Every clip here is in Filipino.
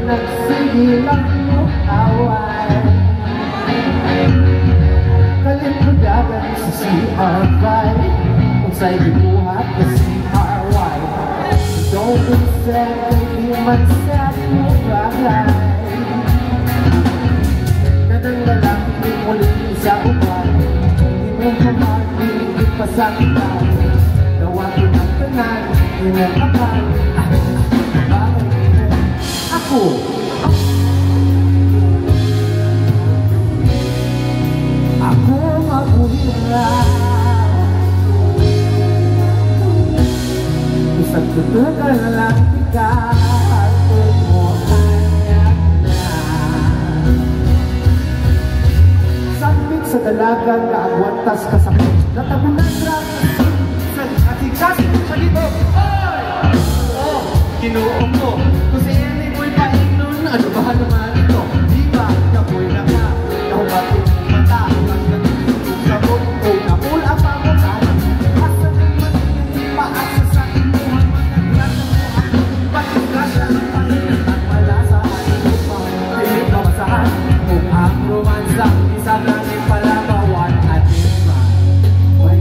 nagsigilang mo away. Kalimbudagan sa CR5 kung sa'y bibuhat na CRY. Don't be sad, hindi man sad mo bagay. Nadang lalaki muli sa upan, hindi mo mamagigit pa sa kitan. Nawagin ang tanan, inakapan. Ako mabuhira, isang tutukan lang ikaw mo anak na. Sambit sa dalagang kaagwantas kasakit, natabunan lang sa ating sasip sa dito. Oh, kinuong mo kung si Eni mo'y painon, ano ba naman ito? Di ba kapoy na ka, nahubatin mata, sabot ko na pula pa mo tayo. Asa naman hindi paasa sa imuhan, magkagrasa mo ako, pagkagrasa ng panginoon at wala sa ating upang hindi ka masahan kung ang romansa isang langit pala bawan at iba. May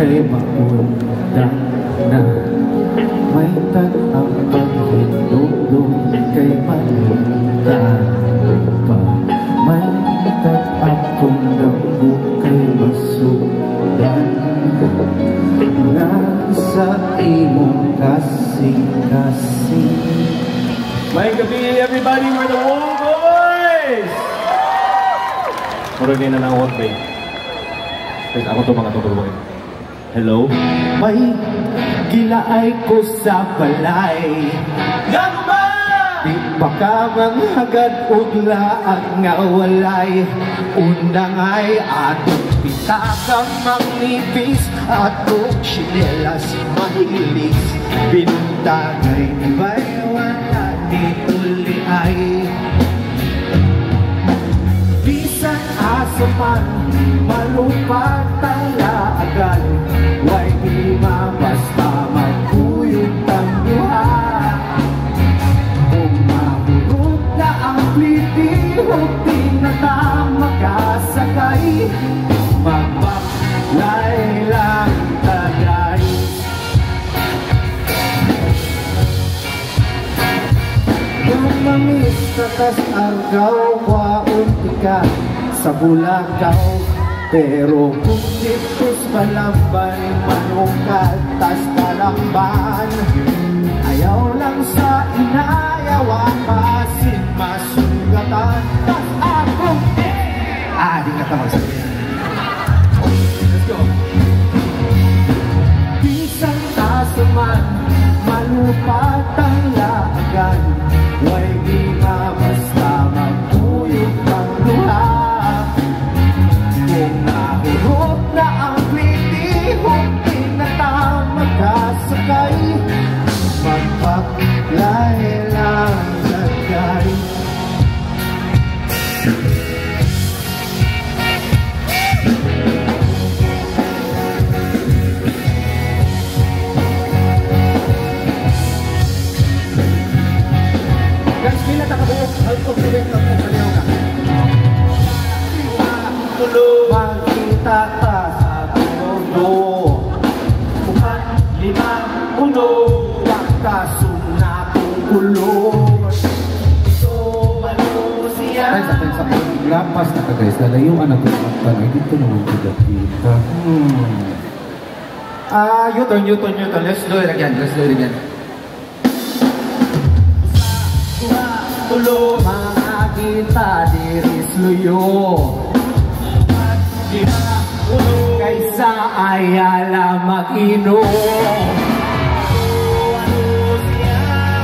kay maundan na may tanang paghindudong kay maundan pa may tatapong dambo kay masudan nasa imong kasing-kasing. May gabi everybody, we're the Wong Boys! Murag din na ng work day. Kasi ako to mga tutulungan. Hello? May gilaay ko sa balay. Gamba! Di pa ka manghagad ugla at nga walay. Undang ay atong pitakang mangnipis. Atong sinelas mahilis. Binuntagay iba'y wala di uli ay. Bisan asaman malupad talaagan. Way ima basta magkuyot ang duha. Kung mahurot na ang plitihog di na ta makasakay. Magbaklay lang tagay. Yung mamis katas argaw waon ka sa Bulagaw. Pero kung dito's Balamban, manungkal tas Talamban, ayaw lang sa inayawa kasi masugatan. Tas akong di ka ta magsabi. Let's go. Isang tasaman, malupat ang laagan, huwag di basta magpuyog ang luha. Kung nahurot na ang litihong tinatama ka sakay, magpaklay lang sakay. Guys, pila ta kabuok, halkog-tuwing lang kung kaniyaw ka. Magkita ka sa tulodo, upat, lima, uno, pagkasuna kong kulot. So, ano siya? Ay, sa lapas na ka guys, lalayuan na tumaktan. Ay, dito naman kita. U-turn. Let's do it again. Tulo, mga kita, diris luyo. Kaysa Ayala mag-inom,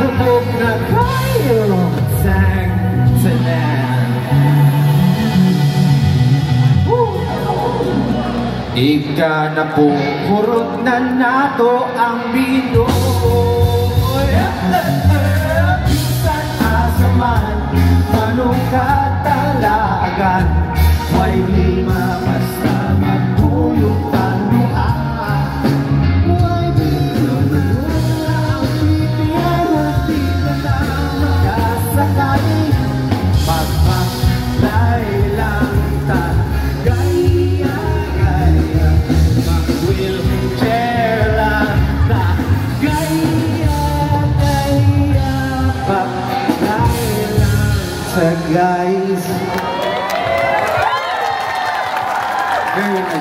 bubog na kayo sang sanan. Ika na po, hurot na nato ang Binoy. Bisan asaman, manungkat talagan, may lima basta magpuyog ang luha. May binulang pipiyan at di na makasakay, magpaklay lang gaya, mag-wheelchair lang gaya, paklay lang sa guys.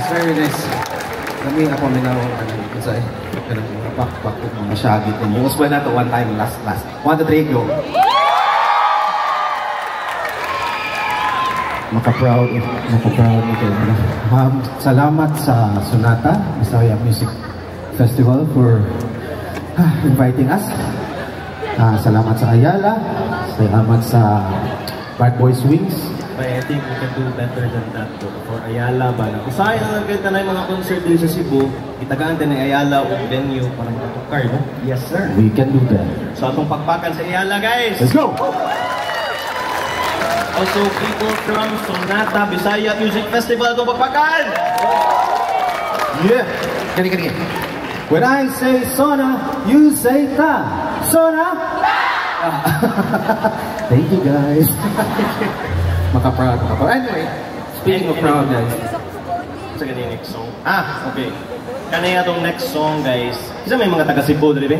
Very nice. Kami ako minawang kasi pakpak ko mga syagit ninyo. Usba na to one time, last. 1, 2, 3, go. Maka-proud ito. Salamat sa Sonata Bisaya Music Festival for inviting us. Salamat sa Ayala. Salamat sa Bad Boys Wings. But I think we can do better than that po. For Ayala ba na? Usay na nagkita na yung mga concert din sa Cebu, itagaan din ng Ayala o venue para makatukar, no? Yes, sir. We can do that. So atong pagpakan sa Ayala, guys! Let's go! Also, people from Sonata Bisaya Music Festival, atong pagpakan! Yeah! Kani. When I say Sona, you say Ta. Sona? Thank you, guys. Maka-proud. Anyway, speaking of proud, guys. Sa ganyan next song. Okay. Kanina itong next song, guys. Isa may mga taga-Cebu, di ba?